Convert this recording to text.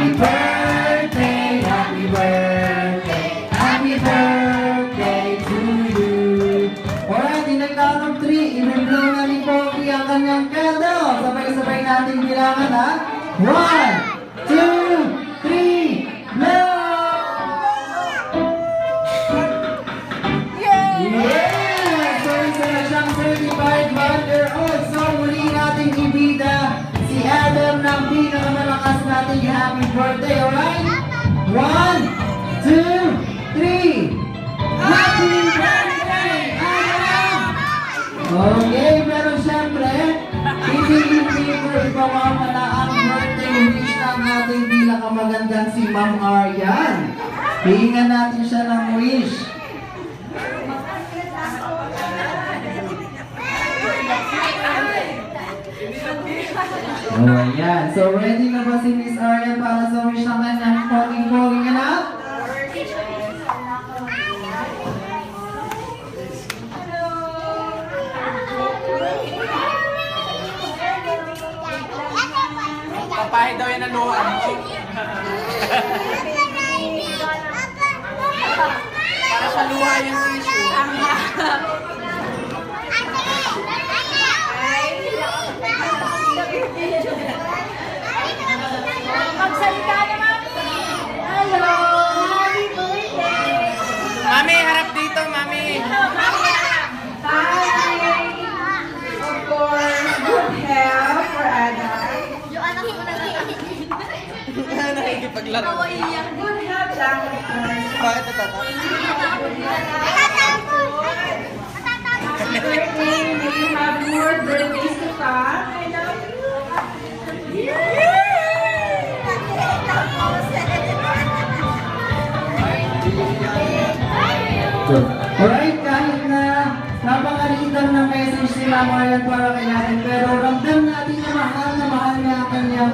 Happy birthday, happy birthday, happy birthday to you. Alright, in the count of 3, i-blow na ni Pogi ang kanyang candle. Sabay-sabay natin bilangan ha. 1, 2, 3, blow! Yes! So, isa na siyang 35-year-old. So, muli natin ibida si Adam ng pinakamalakas natin happy birthday, alright? 1, 2, 3. Happy birthday, Adam! Okay, pero syempre, hindi ipawawala ang birthday wish ng ating pinakamagandang si Ma'am Aryan. Hihingan natin siya ng wish. Oh, ayan. So, ready na ba si Miss Aryan para sa wish ng kanyang poging-poging anak? Papahid daw yan ang luha mo. Para sa luha yung issue. Magsalita na, Mami! Hello! Happy birthday! Mami, harap dito, Mami. Hi! Of course, good health for Adam. Nakikipaglaro. Good health lang, of course. Bakit natata? Happy birthday! May you have more birthdays to come. I love you! Alright, kahit na napakaliit lang ng message ni Ma'am Aryan para kay natin, pero ramdam natin na mahal niya ang kanyang